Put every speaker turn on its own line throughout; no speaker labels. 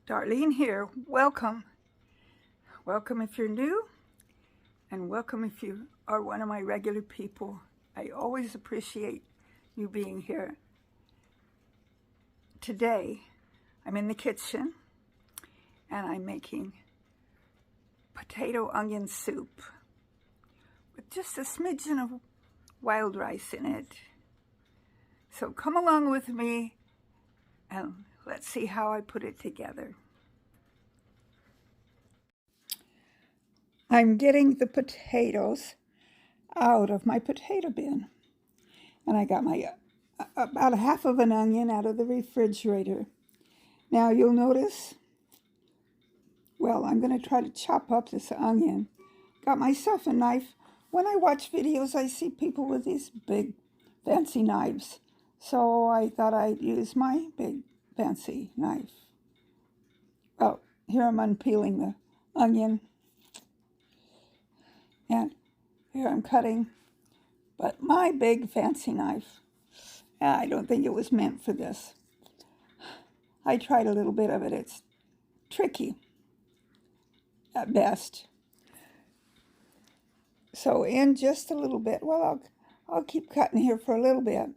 Darlene here. Welcome. Welcome if you're new, and welcome if you are one of my regular people. I always appreciate you being here. Today, I'm in the kitchen, and I'm making potato onion soup with just a smidgen of wild rice in it. So come along with me, and let's see how I put it together. I'm getting the potatoes out of my potato bin. And I got my about a half of an onion out of the refrigerator. Now you'll notice, well, I'm going to try to chop up this onion. Got myself a knife. When I watch videos, I see people with these big fancy knives. So I thought I'd use my big fancy knife. Oh, here I'm unpeeling the onion. And here I'm cutting. But my big fancy knife, I don't think it was meant for this. I tried a little bit of it. It's tricky at best. So in just a little bit, well, I'll keep cutting here for a little bit.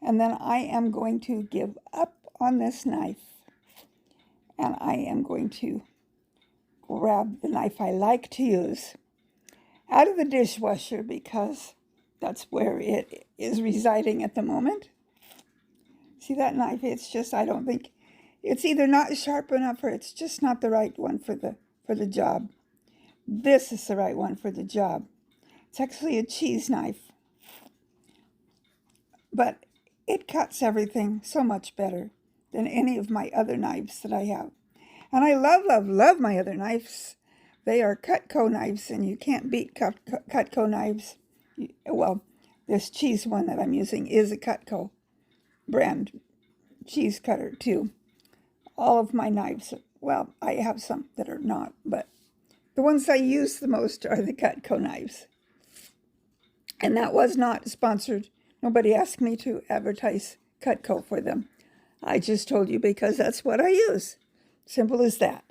And then I am going to give up on this knife. And I am going to grab the knife I like to use out of the dishwasher because that's where it is residing at the moment. See that knife? It's just, I don't think, it's either not sharp enough or it's just not the right one for the job. This is the right one for the job. It's actually a cheese knife. But it cuts everything so much better than any of my other knives that I have. And I love, love, love my other knives. They are Cutco knives, and you can't beat Cutco knives. Well, this cheese one that I'm using is a Cutco brand cheese cutter too. All of my knives, well, I have some that are not, but the ones I use the most are the Cutco knives. And that was not sponsored. Nobody asked me to advertise Cutco for them. I just told you because that's what I use. Simple as that.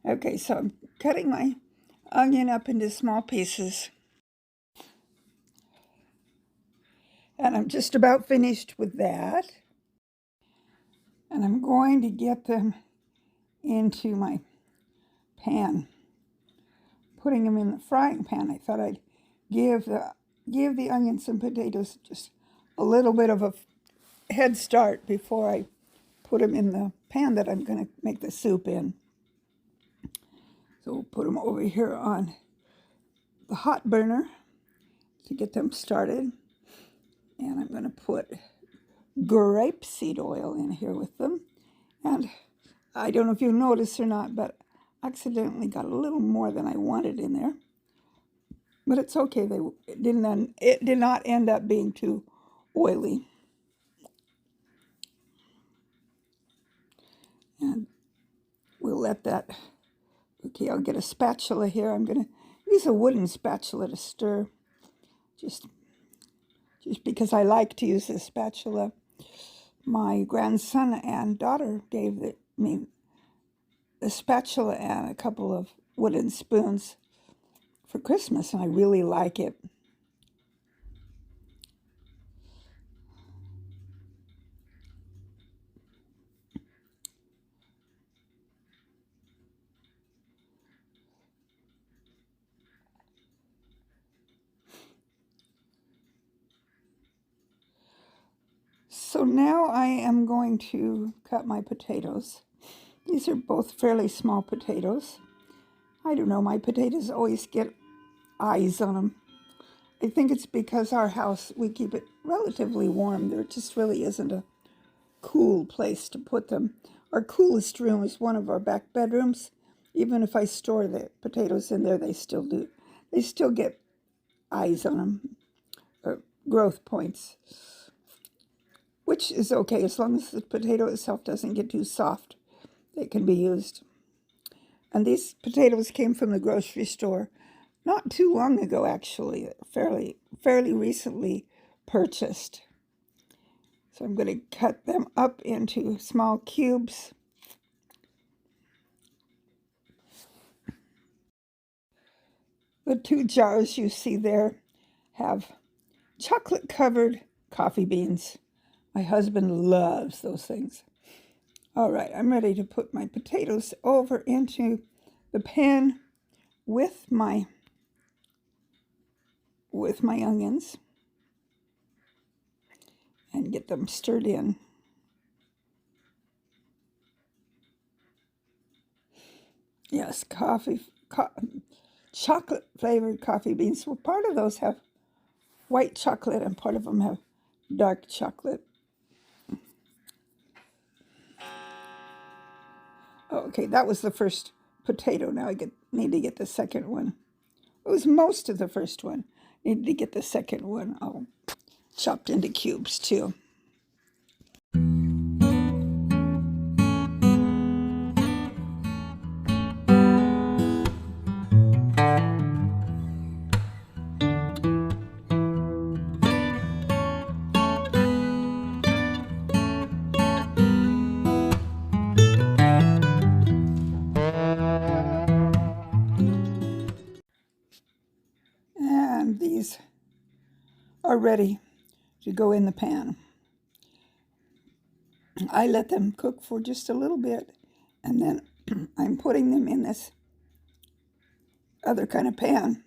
Okay, so I'm cutting my onion up into small pieces. And I'm just about finished with that. And I'm going to get them into my pan. Putting them in the frying pan. I thought I'd give the onions and potatoes just a little bit of a head start before I put them in the pan that I'm going to make the soup in. So we'll put them over here on the hot burner to get them started. And I'm going to put grapeseed oil in here with them. And I don't know if you noticed or not, but I accidentally got a little more than I wanted in there. But it's okay. It did not end up being too oily. And we'll let that, okay, I'll get a spatula here. I'm going to use a wooden spatula to stir, just because I like to use this spatula. My grandson and daughter gave me a spatula and a couple of wooden spoons for Christmas, and I really like it. So now I am going to cut my potatoes. These are both fairly small potatoes. I don't know, my potatoes always get eyes on them. I think it's because our house, we keep it relatively warm. There just really isn't a cool place to put them. Our coolest room is one of our back bedrooms. Even if I store the potatoes in there, they still get eyes on them, or growth points, which is okay as long as the potato itself doesn't get too soft. It can be used. And these potatoes came from the grocery store not too long ago, actually, fairly recently purchased. So I'm going to cut them up into small cubes. The 2 jars you see there have chocolate-covered coffee beans. My husband loves those things. All right, I'm ready to put my potatoes over into the pan with my onions and get them stirred in. Yes, chocolate-flavored coffee beans. Well, part of those have white chocolate and part of them have dark chocolate. Okay, that was the first potato. Now I need to get the second one. It was most of the first one. Need to get the second one all chopped into cubes too. And these are ready to go in the pan. I let them cook for just a little bit, and then I'm putting them in this other kind of pan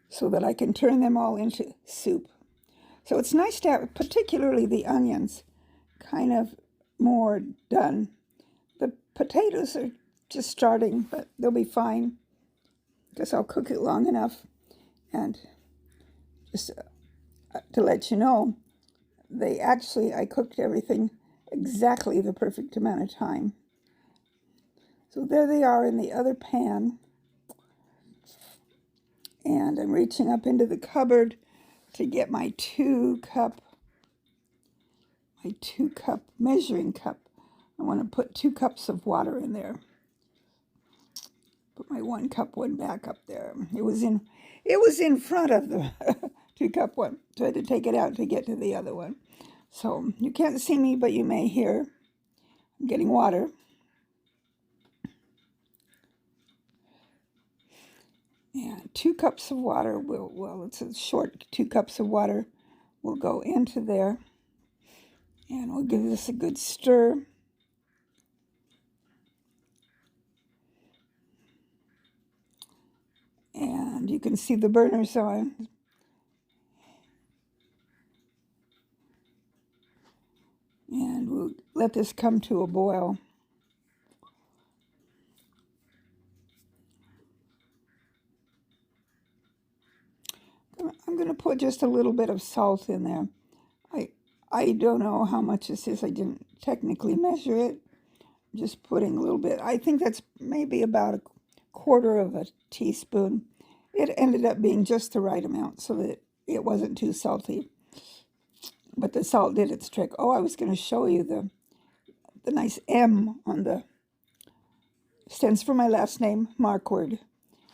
so that I can turn them all into soup. So it's nice to have, particularly the onions, kind of more done. The potatoes are just starting, but they'll be fine because I'll cook it long enough. And just to let you know, I cooked everything exactly the perfect amount of time. So there they are in the other pan. And I'm reaching up into the cupboard to get my 2-cup measuring cup. I want to put 2 cups of water in there. Put my 1-cup one back up there. It was in front of the 2-cup one. So I had to take it out to get to the other one. So you can't see me, but you may hear. I'm getting water. And 2 cups of water it's a short 2 cups of water will go into there. And we'll give this a good stir. And you can see the burners on. And we'll let this come to a boil. I'm going to put just a little bit of salt in there. I don't know how much this is. I didn't technically measure it. Just putting a little bit. I think that's maybe about a 1/4 of a teaspoon. It ended up being just the right amount so that it wasn't too salty. But the salt did its trick. Oh, I was going to show you the nice M on the, stands for my last name, Markward.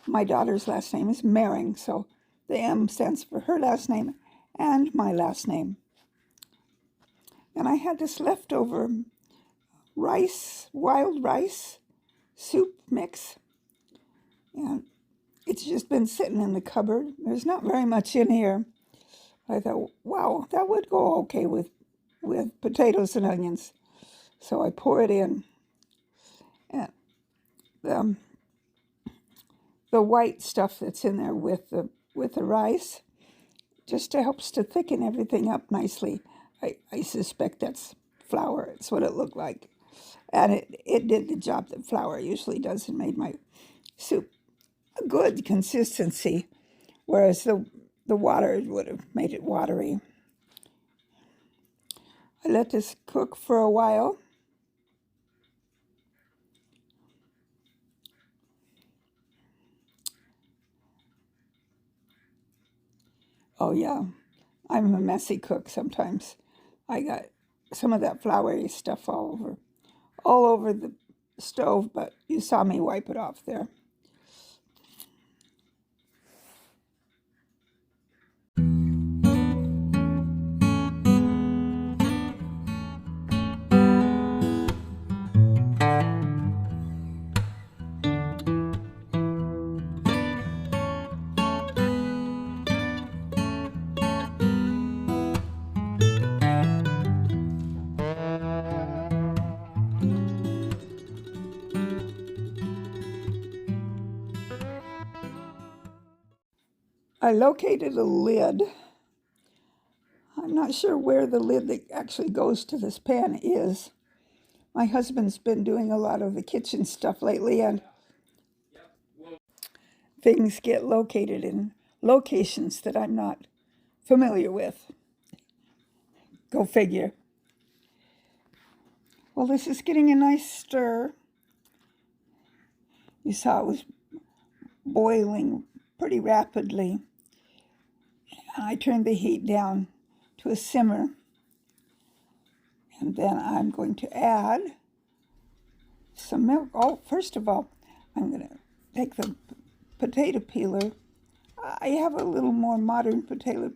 My daughter's last name is Mering, so the M stands for her last name and my last name. And I had this leftover wild rice soup mix. And it's just been sitting in the cupboard. There's not very much in here. I thought, wow, that would go okay with potatoes and onions. So I pour it in. And the white stuff that's in there with the rice just helps to thicken everything up nicely. I suspect that's flour. It's what it looked like. And it did the job that flour usually does and made my soup a good consistency, whereas the water would have made it watery. I let this cook for a while. Oh yeah, I'm a messy cook sometimes. I got some of that floury stuff all over the stove, but you saw me wipe it off there. I located a lid. I'm not sure where the lid that actually goes to this pan is. My husband's been doing a lot of the kitchen stuff lately, and things get located in locations that I'm not familiar with. Go figure. Well, this is getting a nice stir. You saw it was boiling pretty rapidly. I turned the heat down to a simmer. And then I'm going to add some milk. Oh, first of all, I'm going to take the potato peeler. I have a little more modern potato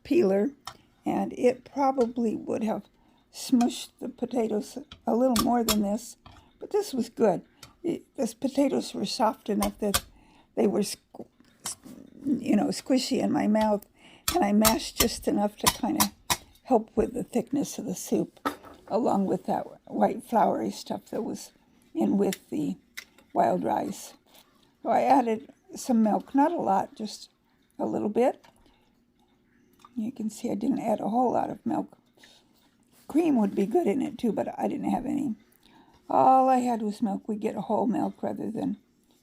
peeler, and it probably would have smushed the potatoes a little more than this, but this was good. These potatoes were soft enough that they were, squishy in my mouth, and I mashed just enough to kind of help with the thickness of the soup, along with that white floury stuff that was in with the wild rice. So I added some milk, not a lot, just a little bit. You can see I didn't add a whole lot of milk. Cream would be good in it too, but I didn't have any. All I had was milk. We get whole milk rather than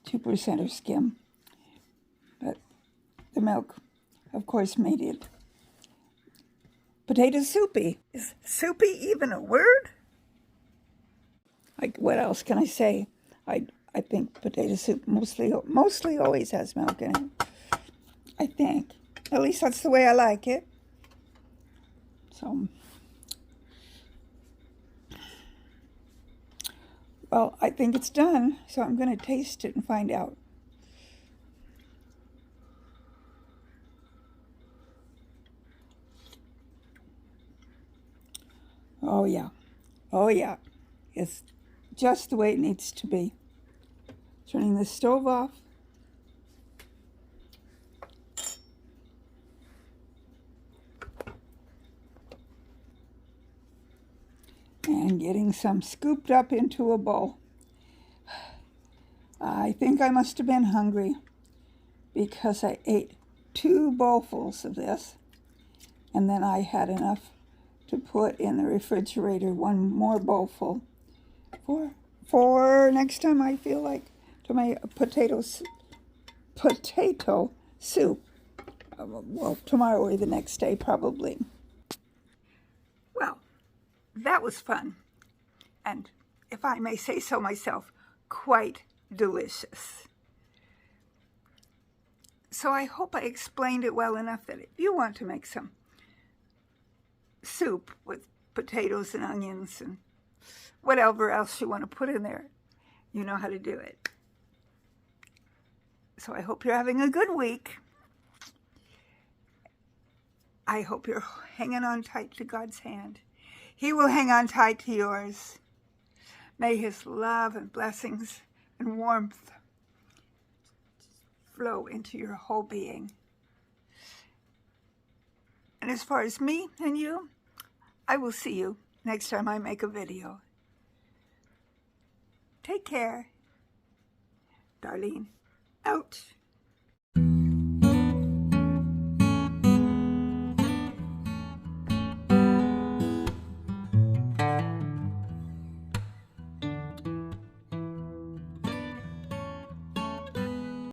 2% or skim. But the milk, of course, made it potato soupy. Is soupy even a word? What else can I say? I think potato soup mostly always has milk in it. I think. At least that's the way I like it. So, well, I think it's done, so I'm going to taste it and find out. Oh, yeah. Oh, yeah. It's just the way it needs to be. Turning the stove off. And getting some scooped up into a bowl. I think I must have been hungry because I ate 2 bowlfuls of this, and then I had enough to put in the refrigerator 1 more bowlful for next time I feel like to make a potato soup. Well, tomorrow or the next day probably. Well, that was fun, and if I may say so myself, quite delicious. So I hope I explained it well enough that if you want to make some soup with potatoes and onions and whatever else you want to put in there, you know how to do it. So I hope you're having a good week. I hope you're hanging on tight to God's hand. He will hang on tight to yours. May His love and blessings and warmth flow into your whole being. And as far as me and you, I will see you next time I make a video. Take care. Darlene, out.